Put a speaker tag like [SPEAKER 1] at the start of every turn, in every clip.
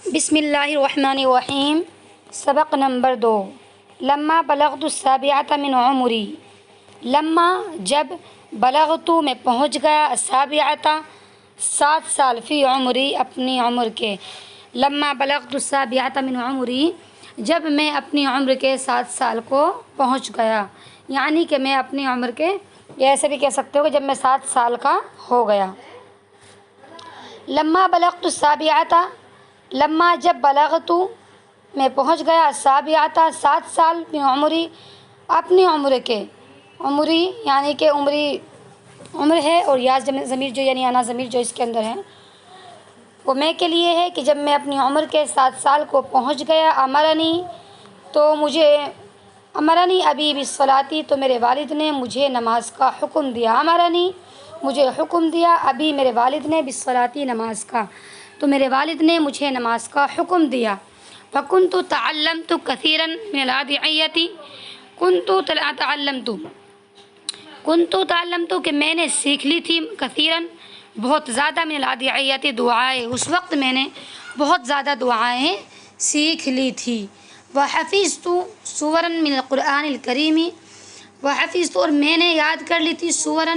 [SPEAKER 1] بسم اللہ الرحمن الرحیم۔ سبق نمبر 2۔ لما بلغت السابعۃ من عمری، لما جب، بلغت میں پہنچ گیا، السابعۃ 7 سال، فی عمری اپنی عمر کے، لما بلغت السابعۃ من عمری جب میں اپنی عمر کے 7 سال کو پہنچ گیا، یعنی کہ میں اپنی عمر کے، یا ایسے بھی کہہ سکتے ہو کہ جب میں 7 سال کا ہو گیا۔ لما بلغت السابعۃ، لما جب، بلغت میں پہنچ گیا، السابعۃ 7 سال، من عمری اپنی عمر کے، عمری یعنی کہ عمر ہے، اور یا ضمیر جو یعنی انا ضمیر جو اس کے اندر ہے وہ میں کے لیے ہے کہ جب میں اپنی عمر کے 7 سال کو پہنچ گیا، امرنی تو مجھے، امرنی ابی بالصلاۃ تو میرے والد نے مجھے نماز کا حکم دیا، امرنی مجھے حکم دیا، ابی میرے والد نے، بالصلاۃ نماز کا، تو میرے والد نے مجھے نماز کا حکم دیا۔ فکنت تعلمت کثیرا من الادعیۃ، کنت تعلمت کہ میں نے سیکھ لی تھی، کثیراً بہت زیادہ، من الادعیۃ دعائیں، اس وقت میں نے بہت زیادہ دعائیں سیکھ لی تھی۔ وحفظت سورا من القرآن الکریم، وحفظت اور میں نے یاد کر لی تھی، سورا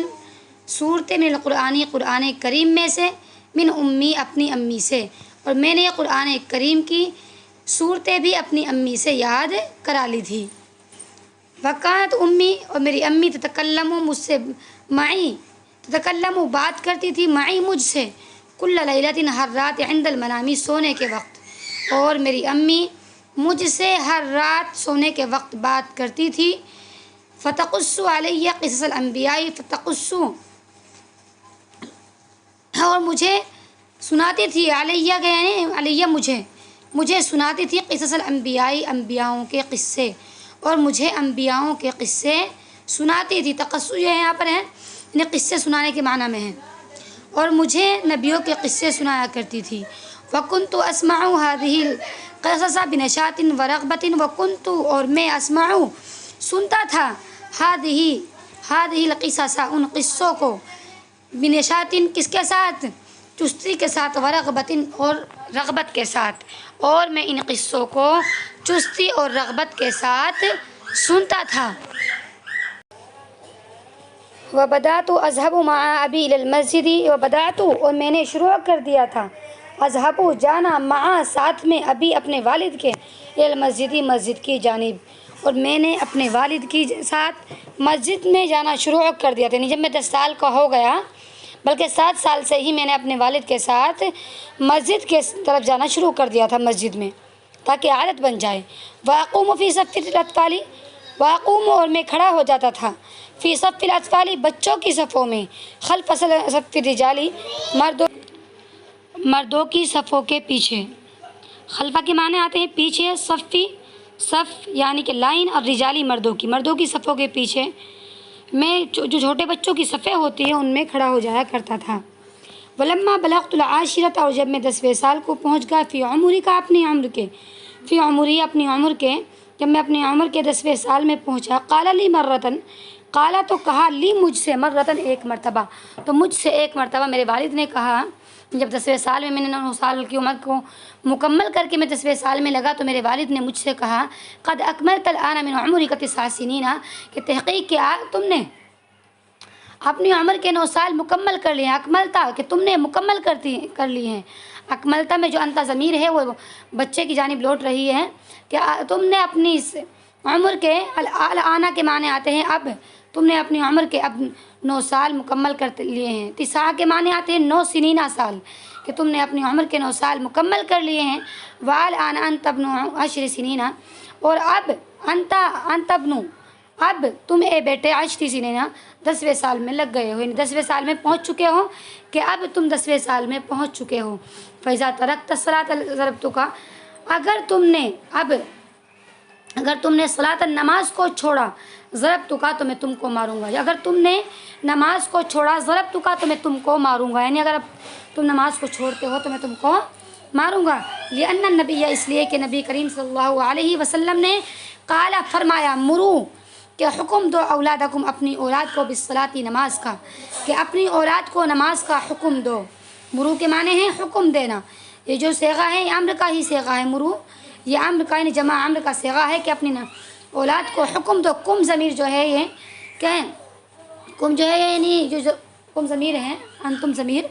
[SPEAKER 1] صورتیں، من القرآن قرآن کریم میں سے، من امی اپنی امی سے، اور میں نے قرآن کریم کی صورتیں بھی اپنی امی سے یاد کرا لی تھی۔ وکانت امی اور میری امی، تتکلم مجھ سے، معی تتکلم بات کرتی تھی، معی مجھ سے، کل لیلۃ ہر رات، عند المنام سونے کے وقت، اور میری امی مجھ سے ہر رات سونے کے وقت بات کرتی تھی۔ فتقص علیہ قصص الانبیاء، فتقص اور مجھے سناتی تھی، علیہ کے یعنی علیہ مجھے سناتی تھی، قصص الانبیاء انبیاؤں کے قصے، اور مجھے انبیاؤں کے قصے سناتی تھی۔ تقص یہ یہاں پر ہے یعنی قصے سنانے کے معنی میں ہے، اور مجھے نبیوں کے قصے سنایا کرتی تھی۔ وکنت اسمع هذه القصص بنشاط ورغبۃ، وکنت اور میں اسمع سنتا تھا، هذه القصص ان قصوں کو، بنشاط کس کے ساتھ، چستی کے ساتھ، ورغبت اور رغبت کے ساتھ، اور میں ان قصوں کو چستی اور رغبت کے ساتھ سنتا تھا۔ وبدأت اذهب مع ابی الى المسجد، وبدأت اور میں نے شروع کر دیا تھا، اذهب جانا، مع ساتھ میں، ابی اپنے والد کے، الى المسجد مسجد کی جانب، اور میں نے اپنے والد کی ساتھ مسجد میں جانا شروع کر دیا تھا، یعنی جب میں 10 سال کا ہو گیا، بلکہ 7 سال سے ہی میں نے اپنے والد کے ساتھ مسجد کے طرف جانا شروع کر دیا تھا، مسجد میں، تاکہ عادت بن جائے۔ واقوم فی صف الاطفال، واقوم اور میں کھڑا ہو جاتا تھا، فی صف الاطفال بچوں کی صفوں میں، خلف صف الرجال مردوں کی صفوں کے پیچھے، خلفہ کے معنی آتے ہیں پیچھے، صف یعنی کہ لائن، اور رجالی مردوں کی صفوں کے پیچھے میں جو چھوٹے بچوں کی صفیں ہوتی ہیں ان میں کھڑا ہو جایا کرتا تھا۔ ولما بلغت العاشرۃ اور جب میں 10ویں سال کو پہنچ گیا، فی عمری کا اپنی عمر کے، فی عمری اپنی عمر کے، جب میں اپنی عمر کے 10ویں سال میں پہنچا، قال لی مرتن، قالا تو کہا، لی مجھ سے، مرتن ایک مرتبہ، تو مجھ سے ایک مرتبہ میرے والد نے کہا، جب 10ویں سال میں، میں نے 9 سال کی عمر کو مکمل کر کے میں 10ویں سال میں لگا، تو میرے والد نے مجھ سے کہا، قد اکملت الآن من عمرک 9 سنین، کہ تحقیق کیا تم نے اپنی عمر کے 9 سال مکمل کر لیے ہیں، اکملتا کہ تم نے مکمل کر لی ہیں، اکملتا میں جو انتا ضمیر ہے وہ بچے کی جانب لوٹ رہی ہے، کہ تم نے اپنی اس عمر کے، الآن کے معنی آتے ہیں اب، تم نے اپنی عمر کے اب 9 سال مکمل کر لیے ہیں، 9 کے معنی آتے ہیں 9 سنین سال، کہ تم نے اپنی عمر کے 9 سال مکمل کر لیے ہیں۔ والآن انت ابن 10 سنین، اور اب انت ابن، اب تم اے بیٹے، 10 سنین 10ویں سال میں لگ گئے ہو، یعنی 10ویں سال میں پہنچ چکے ہو، کہ اب تم 10ویں سال میں پہنچ چکے ہو۔ فإذا ترکت الصلاۃ ضربتک، اگر تم نے صلاۃ نماز کو چھوڑا، ضربتک تو میں تم کو ماروں گا، اگر تم نے نماز کو چھوڑا، ضربتک تو میں تم کو ماروں گا، یعنی اگر تم نماز کو چھوڑتے ہو تو میں تم کو ماروں گا۔ لأن النبی، اس لیے کہ نبی کریم صلی اللہ علیہ وسلم نے، قال فرمایا، مرو کہ حکم دو، اولادکم اپنی اولاد کو، بالصلاۃ نماز کا، کہ اپنی اولاد کو نماز کا حکم دو۔ مرو کے معنی ہیں حکم دینا، یہ جو صیغہ ہے یہ امر کا ہی صیغہ ہے، مرو یہ امر کا یعنی جمع امر کا صیغہ ہے کہ اپنی اولاد کو حکم دو۔ کم ضمیر جو ہے یہ کیا ہے؟ کم جو ہے یعنی جو کم ضمیر ہے، انتم ضمیر،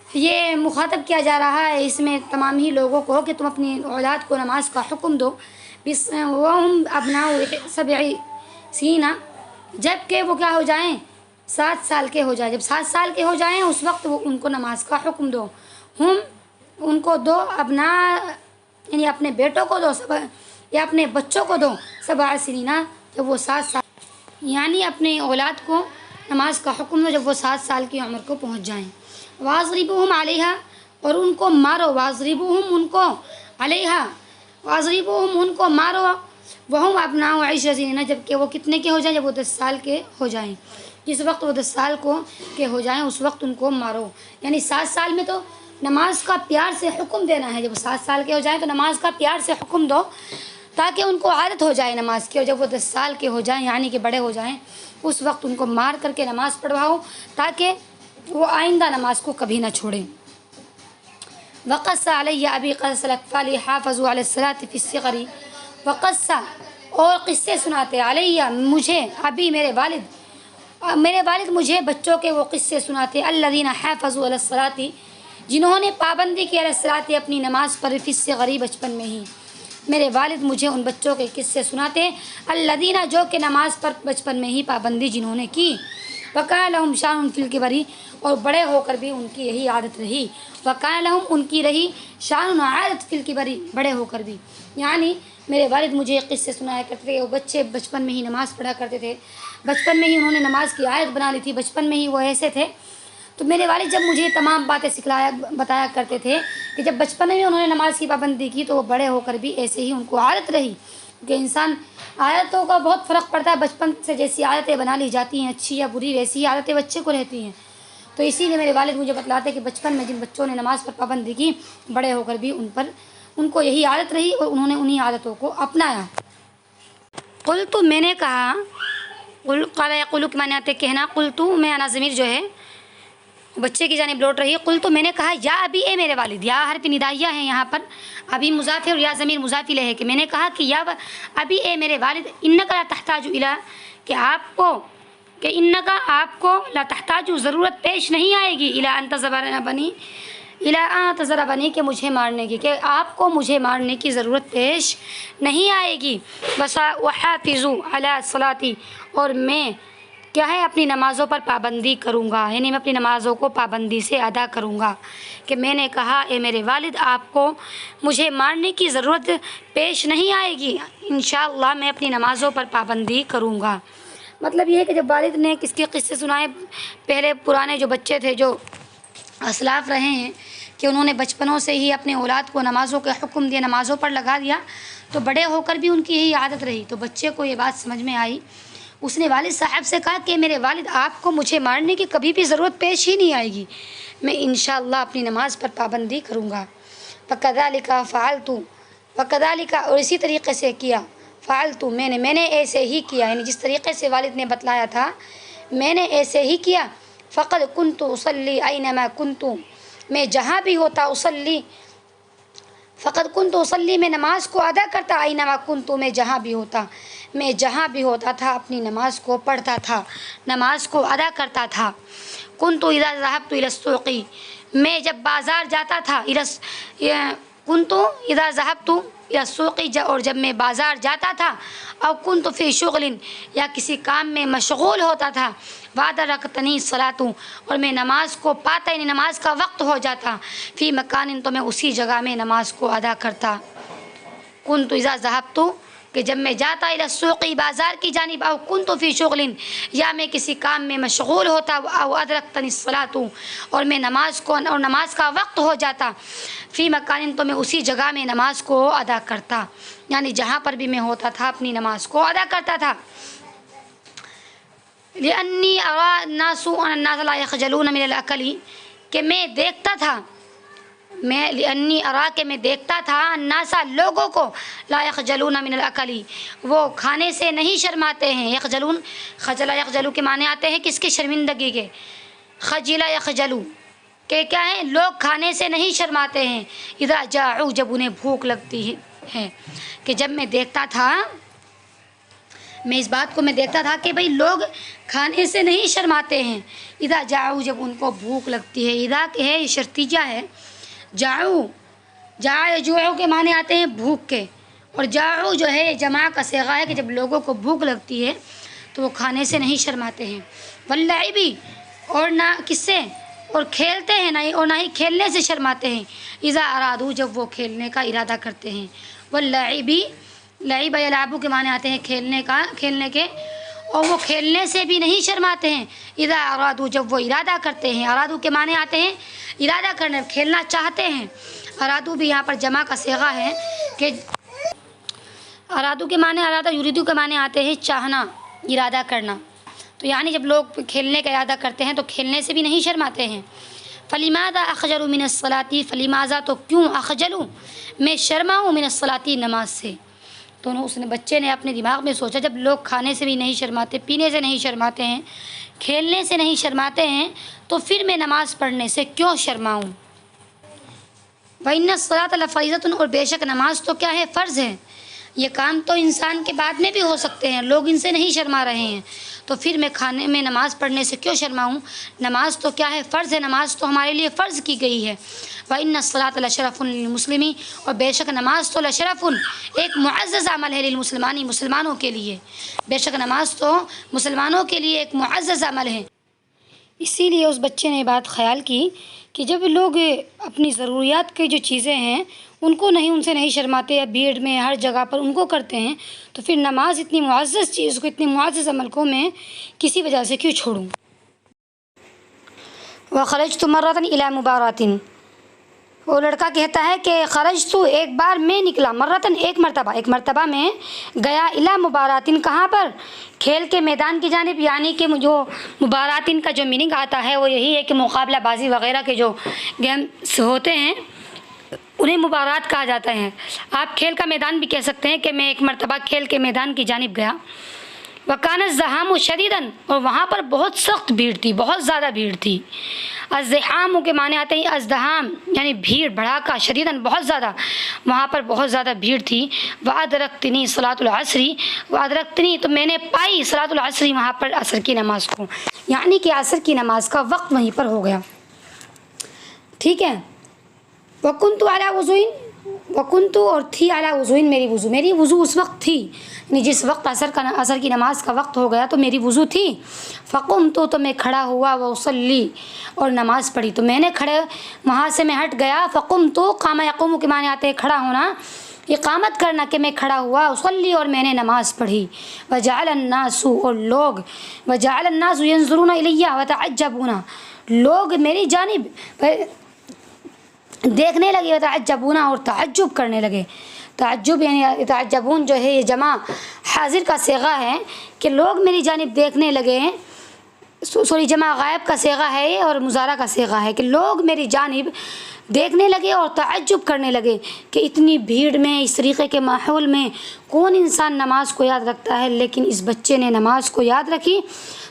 [SPEAKER 1] یہ مخاطب کیا جا رہا ہے اس میں تمام ہی لوگوں کو کہ تم اپنی اولاد کو نماز کا حکم دو۔ وہم ابناء سبع سنین، جب کہ وہ کیا ہو جائیں؟ 7 سال کے ہو جائیں۔ جب 7 سال کے ہو جائیں اس وقت وہ ان کو نماز کا حکم دو۔ ہم ان کو دو، ابناء یعنی اپنے بیٹوں کو دو، یا اپنے بچوں کو دو، 7 سنین جب وہ 7 سال، یعنی اپنے اولاد کو نماز کا حکم دو جب وہ 7 سال کی عمر کو پہنچ جائیں۔ واضربوہم علیہا، اور ان کو مارو، واضربوہم ان کو، علیہا واضربوہم ان کو مارو، وہم ابناء 10 سنین جب کہ وہ کتنے کے ہو جائیں؟ جب وہ 10 سال کے ہو جائیں۔ جس وقت وہ 10 سال کے ہو جائیں اس وقت ان کو مارو، یعنی 7 سال میں تو نماز کا پیار سے حکم دینا ہے۔ جب 7 سال کے ہو جائیں تو نماز کا پیار سے حکم دو تاکہ ان کو عادت ہو جائے نماز کی، اور جب وہ 10 سال کے ہو جائیں یعنی کہ بڑے ہو جائیں اس وقت ان کو مار کر کے نماز پڑھواؤ تاکہ وہ آئندہ نماز کو کبھی نہ چھوڑیں۔ وقص علی ابی قصص الاطفال حافظوا علی الصلاۃ فی الصغر، وقص اور قصے سناتے، علی مجھے، ابی میرے والد مجھے بچوں کے وہ قصے سناتے، الذین حافظوا علی الصلاۃ جنہوں نے پابندی کی، علی الصلاۃ اپنی نماز پر، فی الصغر بچپن میں ہی۔ میرے والد مجھے ان بچوں کے قصے سناتے، الذین جو کہ نماز پر بچپن میں ہی پابندی جنہوں نے کی، وکان لہم شان فی الکبر اور بڑے ہو کر بھی ان کی یہی عادت رہی، وکان لہم ان کی رہی شان عادت فی الکبر بڑے ہو کر بھی، یعنی میرے والد مجھے قصے سنایا کرتے تھے، وہ بچے بچپن میں ہی نماز پڑھا کرتے تھے، بچپن میں ہی انہوں نے نماز کی عادت بنا لی تھی، بچپن میں ہی وہ ایسے تھے۔ تو میرے والد جب مجھے تمام باتیں بتایا کرتے تھے کہ جب بچپن میں انہوں نے نماز کی پابندی کی تو وہ بڑے ہو کر بھی ایسے ہی ان کو عادت رہی، کہ انسان عادتوں کا بہت فرق پڑتا ہے، بچپن سے جیسی عادتیں بنا لی جاتی ہیں اچھی یا بری ویسی ہی عادتیں بچے کو رہتی ہیں۔ تو اسی لیے میرے والد مجھے بتلاتے کہ بچپن میں جن بچوں نے نماز پر پابندی کی بڑے ہو کر بھی ان کو یہی عادت رہی اور انہوں نے انہی عادتوں کو اپنایا۔ قلت میں نے کہا، قال یقول کے معنی آتے کہنا، قلت میں انا ضمیر جو ہے بچے کی جانب لوٹ رہی ہے، قلت میں نے کہا یا ابی اے میرے والد، یا حرف ندائیہ ہے یہاں پر، ابی مضاف ہے اور یا ضمیر مضاف الیہ ہے، کہ میں نے کہا کہ یا ابی اے میرے والد، انک لا تحتاج الی، کہ انک آپ کو لا تحتاج ضرورت پیش نہیں آئے گی، الی ان تضربنی کہ مجھے مارنے کی، کہ آپ کو مجھے مارنے کی ضرورت پیش نہیں آئے گی، وحافظ علی الصلاۃ اور میں کیا ہے اپنی نمازوں پر پابندی کروں گا، یعنی میں اپنی نمازوں کو پابندی سے ادا کروں گا، کہ میں نے کہا اے میرے والد آپ کو مجھے مارنے کی ضرورت پیش نہیں آئے گی، انشاءاللہ میں اپنی نمازوں پر پابندی کروں گا۔ مطلب یہ ہے کہ جب والد نے کس کے قصے سنائے، پہلے پرانے جو بچے تھے جو اسلاف رہے ہیں کہ انہوں نے بچپنوں سے ہی اپنے اولاد کو نمازوں کے حکم دیا، نمازوں پر لگا دیا، تو بڑے ہو کر بھی ان کی یہی عادت رہی، تو بچے کو یہ بات سمجھ میں آئی، اس نے والد صاحب سے کہا کہ میرے والد آپ کو مجھے مارنے کی کبھی بھی ضرورت پیش ہی نہیں آئے گی، میں انشاءاللہ اپنی نماز پر پابندی کروں گا۔ فَكَذَلِكَ فَعَلْتُ، وَكَذَلِكَ اور اسی طریقے سے کیا، فعلت میں نے ایسے ہی کیا، یعنی جس طریقے سے والد نے بتلایا تھا میں نے ایسے ہی کیا۔ فقد كنت اصلی اینما كنت، میں جہاں بھی ہوتا، اصلی فقد كنت اصلی میں نماز کو ادا کرتا، اینما كنت میں جہاں بھی ہوتا تھا اپنی نماز کو پڑھتا تھا، نماز کو ادا کرتا تھا۔ كنت اذا ذهبت الى السوق، میں جب بازار جاتا تھا، كنت اذا ذهبت الى السوق اور جب میں بازار جاتا تھا، او كنت في شغل یا کسی کام میں مشغول ہوتا تھا، وادرکتنی الصلاۃ اور میں نماز کو پاتا، یعنی نماز کا وقت ہو جاتا، فی مکان تو میں اسی جگہ میں نماز کو ادا کرتا۔ كنت اذا ذهبت کہ جب میں جاتا الى السوق بازار کی جانب، او كنت في شغل یا میں کسی کام میں مشغول ہوتا، او ادرکتنی الصلاۃ اور میں نماز کا وقت ہو جاتا، فی مکان تو میں اسی جگہ میں نماز کو ادا کرتا، یعنی جہاں پر بھی میں ہوتا تھا اپنی نماز کو ادا کرتا تھا۔ لأنی ارى الناس ان الناس لا يخجلون من الاکل، کہ میں دیکھتا تھا، لأنی ارى کہ میں دیکھتا تھا، الناس لوگوں کو، لا يخجلون من الاکل وہ کھانے سے نہیں شرماتے ہیں، یخجلون خجل یخجلو کے معنی آتے ہیں کس کے؟ شرمندگی کے، خجل یخجلو کہ کیا ہے، لوگ کھانے سے نہیں شرماتے ہیں، اذا جاعوا جب انہیں بھوک لگتی ہے۔ کہ جب میں دیکھتا تھا، میں اس بات کو میں دیکھتا تھا کہ بھئی لوگ کھانے سے نہیں شرماتے ہیں، اذا جاعوا جب ان کو بھوک لگتی ہے۔ اذا کہ ہے یہ شرطیہ ہے، جاعوا جاع جوع کے معنی آتے ہیں بھوک کے، اور جاعوا جو ہے جمع کا صیغہ ہے کہ جب لوگوں کو بھوک لگتی ہے تو وہ کھانے سے نہیں شرماتے ہیں۔ واللعب اور نہ کس سے، اور کھیلتے ہیں نہیں، اور نہ ہی کھیلنے سے شرماتے ہیں، اذا ارادو جب وہ کھیلنے کا ارادہ کرتے ہیں۔ واللعب لعب یلعبو کے معنی آتے ہیں کھیلنے کا، کھیلنے کے، اور وہ کھیلنے سے بھی نہیں شرماتے ہیں، اذا ارادو جب وہ ارادہ کرتے ہیں۔ ارادو کے معنی آتے ہیں ارادہ کرنا، کھیلنا چاہتے ہیں۔ ارادو بھی یہاں پر جمع کا صیغہ ہے کہ ارادو کے معنی، ارادہ یریدو کے معنی آتے ہیں چاہنا، ارادہ کرنا۔ تو یعنی جب لوگ کھیلنے کا ارادہ کرتے ہیں تو کھیلنے سے بھی نہیں شرماتے ہیں۔ فلماذا اخجل من الصلاۃ، فلماذا تو کیوں، اخجل میں شرماؤں، من الصلاۃ نماز سے۔ تو اس نے بچے نے اپنے دماغ میں سوچا جب لوگ کھانے سے بھی نہیں شرماتے، پینے سے نہیں شرماتے ہیں، کھیلنے سے نہیں شرماتے ہیں، تو پھر میں نماز پڑھنے سے کیوں شرماؤں۔ وَإِنَّ الصَّلَاةَ لَفَرِيضَةٌ اور بے شک نماز تو کیا ہے، فرض ہے۔ یہ کام تو انسان کے بعد میں بھی ہو سکتے ہیں، لوگ ان سے نہیں شرما رہے ہیں، تو پھر میں کھانے میں نماز پڑھنے سے کیوں شرماؤں۔ نماز تو کیا ہے، فرض ہے، نماز تو ہمارے لیے فرض کی گئی ہے۔ وَإِنَّ الصَّلَاةَ لَشَرَفٌ لِلْمُسْلِمِ اور بے شک نماز تو لشرف ایک معزز عمل ہے، للمسلمانی مسلمانوں کے لیے، بے شک نماز تو مسلمانوں کے لیے ایک معزز عمل ہے۔ اسی لیے اس بچے نے بات خیال کی کہ جب لوگ اپنی ضروریات کی جو چیزیں ہیں ان کو نہیں، ان سے نہیں شرماتے، یا بھیڑ میں ہر جگہ پر ان کو کرتے ہیں، تو پھر نماز اتنی معزز چیز کو، اتنی معزز عمل کو میں کسی وجہ سے کیوں چھوڑوں۔ وَخَرَجْتُ مَرَّةً إِلَىٰ مُبَارَاتٍ وہ لڑکا کہتا ہے کہ خرجت ایک بار میں نکلا، مرتن ایک مرتبہ میں گیا، الی مباراتن کہاں پر، کھیل کے میدان کی جانب، یعنی کہ جو مباراتن کا جو میننگ آتا ہے وہ یہی ہے کہ مقابلہ بازی وغیرہ کے جو گیمس ہوتے ہیں انہیں مبارات کہا جاتا ہے۔ آپ کھیل کا میدان بھی کہہ سکتے ہیں کہ میں ایک مرتبہ کھیل کے میدان کی جانب گیا۔ وَكَانَ الزَّحَامُ شَدِيدًا اور وہاں پر بہت سخت بھیڑ تھی، بہت زیادہ بھیڑ تھی۔ الزحام کے معنی آتے ہیں ازدحام، یعنی بھیڑ بھڑاکا، شدیداً بہت زیادہ، وہاں پر بہت زیادہ بھیڑ تھی۔ وَأَدْرَكْتِنِي صَلَاةُ الْعَصْرِ وَأَدْرَكْتِنِي تو میں نے پائی صلاۃ العصر وہاں پر عصر کی نماز کو، یعنی کہ عصر کی نماز کا وقت وہیں پر ہو گیا، ٹھیک ہے۔ وَكُنْتُ عَلَىٰ وُضُوءٍ وَكُنْتُ اور تھی عَلَىٰ وُضُوءٍ میری وضو اس وقت تھی، یعنی جس وقت عصر کی نماز کا وقت ہو گیا تو میری وضو تھی۔ فقمت تو میں کھڑا ہوا، وصلی اور نماز پڑھی، تو میں نے کھڑے وہاں سے میں ہٹ گیا۔ فقمت قام یقوم کے معنی آتے ہیں کھڑا ہونا، اقامت کرنا، کہ میں کھڑا ہوا، وصلی اور میں نے نماز پڑھی۔ وجعل الناس اور لوگ، وجعل الناس ينظرون الی وتعجبون لوگ میری جانب دیکھنے لگے، وتعجبون اور تعجب کرنے لگے۔ تعجب یعنی تعجبون جو ہے یہ جمع حاضر کا صیغہ ہے کہ لوگ میری جانب دیکھنے لگے، جمع غائب کا صیغہ ہے اور مضارع کا صیغہ ہے کہ لوگ میری جانب دیکھنے لگے اور تعجب کرنے لگے کہ اتنی بھیڑ میں، اس طریقے کے ماحول میں کون انسان نماز کو یاد رکھتا ہے، لیکن اس بچے نے نماز کو یاد رکھی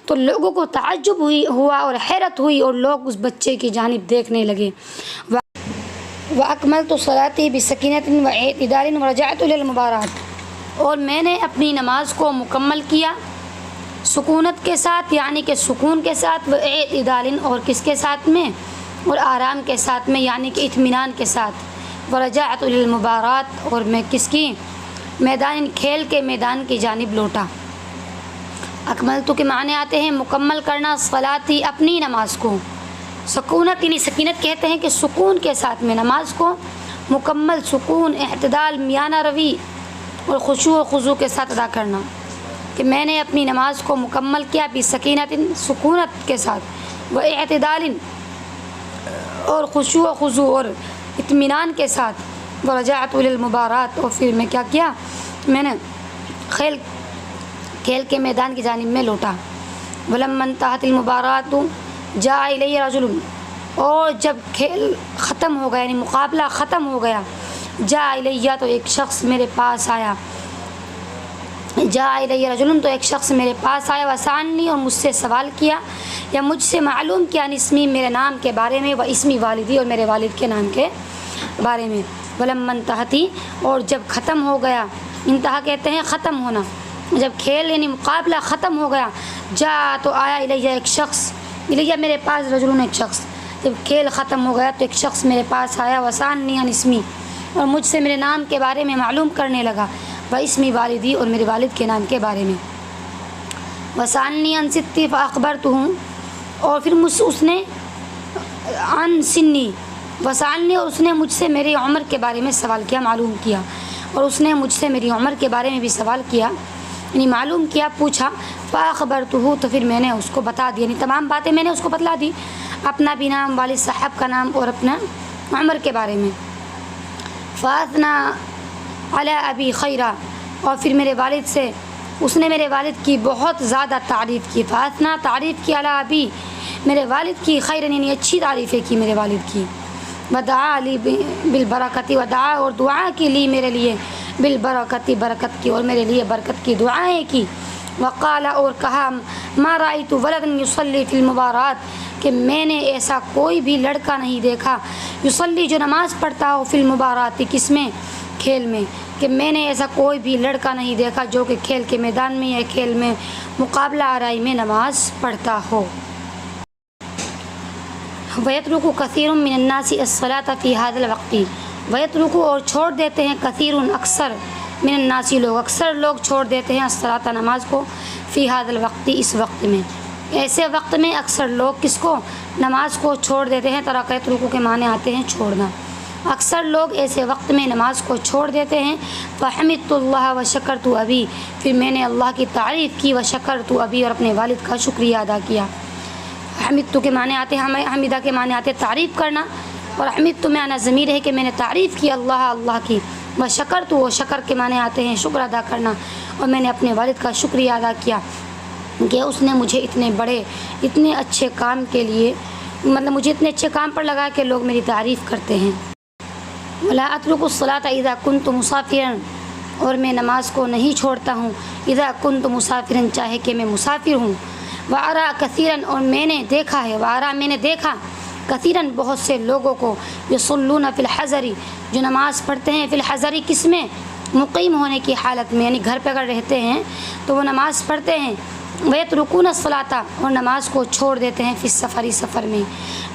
[SPEAKER 1] تو لوگوں کو تعجب ہوا اور حیرت ہوئی اور لوگ اس بچے کی جانب دیکھنے لگے۔ وَأَكْمَلْتُ صَلَاتِي بِسَكِينَةٍ وَاعْتِدَالٍ وَرَجَعْتُ إِلَى الْمُبَارَاتِ اور میں نے اپنی نماز کو مکمل کیا سکونت کے ساتھ، یعنی کہ سکون کے ساتھ، وَاعْتِدَالٍ اور کس کے ساتھ میں، اور آرام کے ساتھ میں، یعنی کہ اطمینان کے ساتھ۔ وَرَجَعْتُ إِلَى الْمُبَارَاتِ اور میں کس کی، میدان، کھیل کے میدان کی جانب لوٹا۔ اکملتو کے معنی آتے ہیں مکمل کرنا، صلاتی اپنی نماز کو، سکونت یعنی سکینت کہتے ہیں کہ سکون کے ساتھ میں نماز کو مکمل، سکون، اعتدال، میانہ روی اور خشوع و خضوع کے ساتھ ادا کرنا، کہ میں نے اپنی نماز کو مکمل کیا، بسکینت سکونت کے ساتھ، و اعتدال اور خشوع و خضوع اور اطمینان کے ساتھ، ورجعت الی المبارات اور پھر میں کیا کیا، میں نے کھیل کے میدان کی جانب میں لوٹا۔ ولما انتہت المبارات جاء الی رجل اور جب کھیل ختم ہو گیا، یعنی مقابلہ ختم ہو گیا، جاء الی تو ایک شخص میرے پاس آیا، جاء الی رجل، تو ایک شخص میرے پاس آیا، وسألنی، اور مجھ سے سوال کیا یا مجھ سے معلوم کیا، عن اسمی، میرے نام کے بارے میں، و اسمی والدی، اور میرے والد کے نام کے بارے میں، ولما انتہتی، اور جب ختم ہو گیا، انتہا کہتے ہیں ختم ہونا، جب کھیل یعنی مقابلہ ختم ہو گیا، جاء تو آیا الیہ ایک شخص، الیہ میرے پاس، رجل ایک شخص، جب کھیل ختم ہو گیا تو ایک شخص میرے پاس آیا، وسألنی عن اسمی، اور مجھ سے میرے نام کے بارے میں معلوم کرنے لگا، و اسمی والدی، اور میرے والد کے نام کے بارے میں، وسألنی عن ستی فاخبرتہ، اور پھر اس نے عن سنی، وسألنی، اور اس نے مجھ سے میری عمر کے بارے میں سوال کیا، معلوم کیا، اور اس نے مجھ سے میری عمر کے بارے میں بھی سوال کیا، یعنی معلوم کیا، پوچھا، فاخبرتہ، تو پھر میں نے اس کو بتا دی، یعنی تمام باتیں میں نے اس کو بتلا دی، اپنا بھی نام، والد صاحب کا نام، اور اپنا عمر کے بارے میں، فاثنا علی ابی خیرا، اور پھر میرے والد سے اس نے میرے والد کی بہت زیادہ تعریف کی، فاثنا تعریف کی، علی ابی میرے والد کی، خیرا یعنی اچھی تعریفیں کی میرے والد کی، ودعا لی بالبرکتی، ودعا، اور دعا کی لی میرے لیے، بالبرکتی برکت کی، اور میرے لیے برکت کی دعائیں کی، وقال، اور کہا، ما رأیت ولدا یصلی فی المبارات، کہ میں نے ایسا کوئی بھی لڑکا نہیں دیکھا، یصلی جو نماز پڑھتا ہو، فی المبارات کس میں، کھیل میں، کہ میں نے ایسا کوئی بھی لڑکا نہیں دیکھا جو کہ کھیل کے میدان میں یا کھیل میں مقابلہ آرائی میں نماز پڑھتا ہو۔ وَيَتْرُكُ كَثِيرٌ مِّنَ النَّاسِ الصَّلَاةَ فِي هَذَا الْوَقْتِ، وَيَتْرُكُ، اور چھوڑ دیتے ہیں، کثیر اکثر، من الناس لوگ، اکثر لوگ چھوڑ دیتے ہیں، الصلاۃ نماز کو، فی هذا الوقت اس وقت میں، ایسے وقت میں اکثر لوگ کس کو، نماز کو چھوڑ دیتے ہیں، ترک یترک کے معنی آتے ہیں چھوڑنا، اکثر لوگ ایسے وقت میں نماز کو چھوڑ دیتے ہیں، فحمدت اللہ وشکرت ابی، پھر میں نے اللہ کی تعریف کی، وشکرت ابی، اور اپنے والد کا شکریہ ادا کیا۔ حمدت کے معنی آتے ہیں، حمیدہ کے معنی آتے ہیں تعریف کرنا، اور حمدت میں آنا ضمیر ہے کہ میں نے تعریف کی اللہ کی، وشکرت، وہ شکر کے معنی آتے ہیں شکر ادا کرنا، اور میں نے اپنے والد کا شکریہ ادا کیا کہ اس نے مجھے اتنے بڑے اتنے اچھے کام کے لیے، مطلب مجھے اتنے اچھے کام پر لگا کہ لوگ میری تعریف کرتے ہیں۔ ولا اترک الصلاۃ اذا كنت مسافرا، اور میں نماز کو نہیں چھوڑتا ہوں، اذا كنت مسافرا چاہے کہ میں مسافر ہوں، وارا کثیرا، اور میں نے دیکھا ہے، وارا میں نے دیکھا، کثیرا بہت سے لوگوں کو، یصلون فی الحضر جو نماز پڑھتے ہیں، فی الحضر کس میں، مقیم ہونے کی حالت میں، یعنی گھر پہ اگر رہتے ہیں تو وہ نماز پڑھتے ہیں، ویترکون الصلاۃ، اور نماز کو چھوڑ دیتے ہیں، فی السفر سفر میں،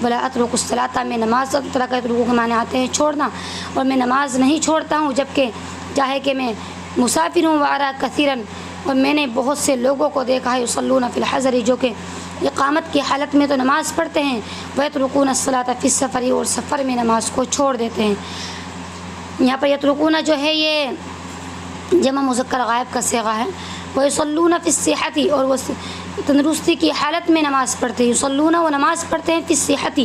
[SPEAKER 1] ولا اترک الصلاۃ میں نماز، ترک یترک کے معنی آتے ہیں چھوڑنا، اور میں نماز نہیں چھوڑتا ہوں جبکہ چاہے کہ میں مسافر ہوں، وارا کثیرا، اور میں نے بہت سے لوگوں کو دیکھا ہے، یصلون فی الحضر جو کہ اقامت کی حالت میں تو نماز پڑھتے ہیں، ویترکون الصلاۃ فی السفر، اور سفر میں نماز کو چھوڑ دیتے ہیں۔ یہاں پر یترکون جو ہے یہ جمع مذکر غائب کا صیغہ ہے، ویصلون فی الصحۃ، اور وہ تندرستی کی حالت میں نماز پڑھتے ہیں، یصلون وہ نماز پڑھتے ہیں، فی الصحۃ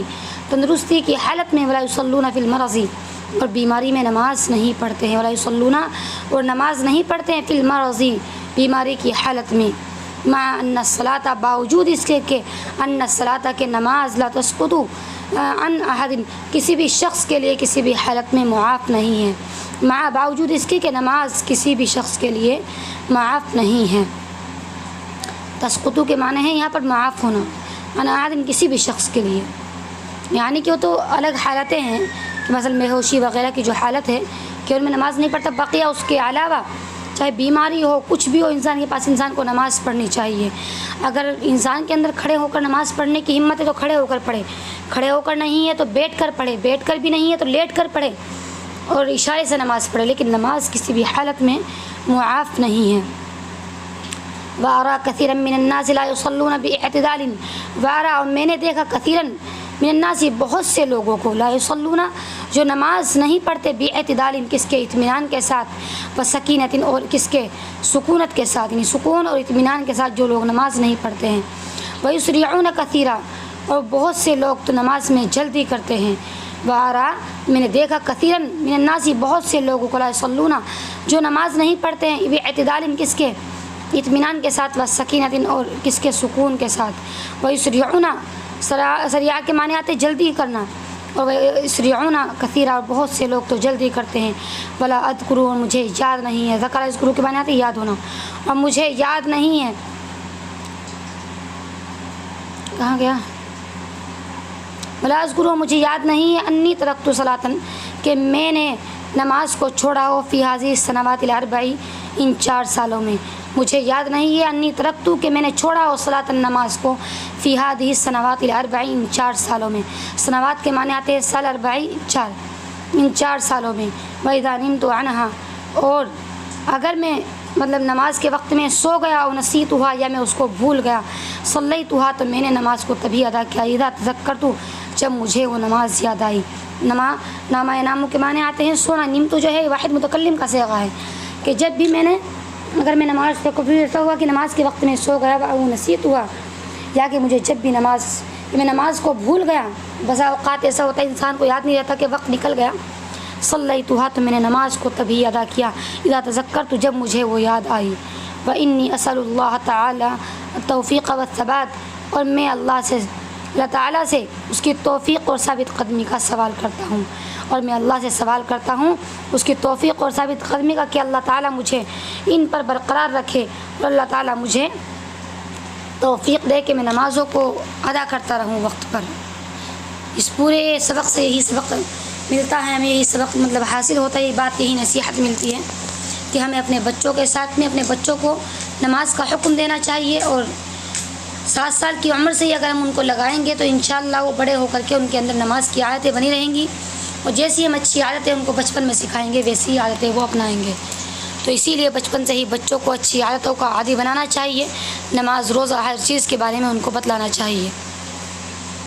[SPEAKER 1] تندرستی کی حالت میں، ولا یصلون فی المرض، اور بیماری میں نماز نہیں پڑھتے ہیں، ولا یصلون، اور نماز نہیں پڑھتے ہیں، فی المرض بیماری کی حالت میں، مع ان الصلاۃ باوجود اس کے کہ ان الصلاۃ کہ نماز لا تسقط عن احد کسی بھی شخص کے لیے کسی بھی حالت میں معاف نہیں ہے، مع باوجود اس کے کہ نماز کسی بھی شخص کے لیے معاف نہیں ہے۔ تسقط کے معنی ہے یہاں پر معاف ہونا، عن احد کسی بھی شخص کے لیے، یعنی کہ وہ تو الگ حالتیں ہیں کہ مثلا بے ہوشی وغیرہ کی جو حالت ہے کہ ان میں نماز نہیں پڑھتا، بقیہ اس کے علاوہ چاہے بیماری ہو کچھ بھی ہو انسان کے پاس، انسان کو نماز پڑھنی چاہیے۔ اگر انسان کے اندر کھڑے ہو کر نماز پڑھنے کی ہمت ہے تو کھڑے ہو کر پڑھے، کھڑے ہو کر نہیں ہے تو بیٹھ کر پڑھے، بیٹھ کر بھی نہیں ہے تو لیٹ کر پڑھے، اور اشارے سے نماز پڑھے، لیکن نماز کسی بھی حالت میں معاف نہیں ہے۔ وارا کثیرا من الناس لا یصلون باعتدال، وارا اور میں نے دیکھا کثیرا من الناس بہت سے لوگوں کو، لا یصلون جو نماز نہیں پڑھتے، باعتدال کس کے اطمینان کے ساتھ، وسکینت اور کس کے سکونت کے ساتھ، یعنی سکون اور اطمینان کے ساتھ جو لوگ نماز نہیں پڑھتے ہیں، ویسرعون کثیرا اور بہت سے لوگ تو نماز میں جلدی کرتے ہیں، وارا میں نے دیکھا کثیرا من الناس بہت سے لوگوں کو، لا یصلون جو نماز نہیں پڑھتے ہیں، باعتدال کس کے اطمینان کے ساتھ، وسکینت اور کس کے سکون کے ساتھ، ویسرعون سریعہ کے معنی آتے جلدی کرنا، اور یسرعون کثیرا، اور بہت سے لوگ تو جلدی کرتے ہیں، ولا اذکر، اور مجھے یاد نہیں ہے، ذکر اذکر کے معنی آتے ہیں یاد ہونا، اور مجھے یاد نہیں ہے، کہاں گیا، ولا اذکر، مجھے یاد نہیں ہے، انی ترکت صلاۃ، کہ میں نے نماز کو چھوڑا ہو، فی ہذہ السنوات الاربع، ان 4 سالوں میں، مجھے یاد نہیں ہے، انی ترکت، کہ میں نے چھوڑا ہو، صلاۃ نماز کو، فی ہذہ السنوات الاربع، ان 4 سالوں میں، سنوات کے معنی آتے ہیں سال، اربع 4، ان 4 سالوں میں، وَإِذَا نِمْتُ عَنْهَا، اور اگر میں مطلب نماز کے وقت میں سو گیا، اور نسیتها، یا میں اس کو بھول گیا، صلیتها، تو میں نے نماز کو تبھی ادا کیا، اذا تذکرت، جب مجھے وہ نماز یاد آئی۔ نامہ ینامو کے معنی آتے ہیں سونا، نمت جو ہے واحد متکلم کا صیغہ ہے، کہ جب بھی میں نے، اگر میں نماز سے کبھی ایسا ہوا کہ نماز کے وقت میں سو گیا، وہ نسیت ہوا، یا کہ مجھے جب بھی میں نماز کو بھول گیا، بسا اوقات ایسا ہوتا ہے انسان کو یاد نہیں رہتا کہ وقت نکل گیا، صلیتها، تو میں نے نماز کو تبھی ادا کیا، اذا تذکرت، جب مجھے وہ یاد آئی، وانی اسأل اللہ تعالی التوفیق والثبات، اور میں اللہ تعالیٰ سے اس کی توفیق اور ثابت قدمی کا سوال کرتا ہوں، اور میں اللہ سے سوال کرتا ہوں اس کی توفیق اور ثابت قدمی کا، کہ اللہ تعالیٰ مجھے ان پر برقرار رکھے، اور اللہ تعالیٰ مجھے توفیق دے کہ میں نمازوں کو ادا کرتا رہوں وقت پر۔ اس پورے سبق سے یہی سبق ملتا ہے ہمیں، یہی سبق مطلب حاصل ہوتا ہے، یہ بات، یہی نصیحت ملتی ہے کہ ہمیں اپنے بچوں کے ساتھ میں اپنے بچوں کو نماز کا حکم دینا چاہیے، اور 7 سال کی عمر سے ہی اگر ہم ان کو لگائیں گے تو انشاءاللہ وہ بڑے ہو کر کے ان کے اندر نماز کی عادتیں بنی رہیں گی، اور جیسی ہم اچھی عادتیں ان کو بچپن میں سکھائیں گے ویسی ہی عادتیں وہ اپنائیں گے۔ تو اسی لیے بچپن سے ہی بچوں کو اچھی عادتوں کا عادی بنانا چاہیے، نماز روزہ ہر چیز کے بارے میں ان کو بتلانا چاہیے۔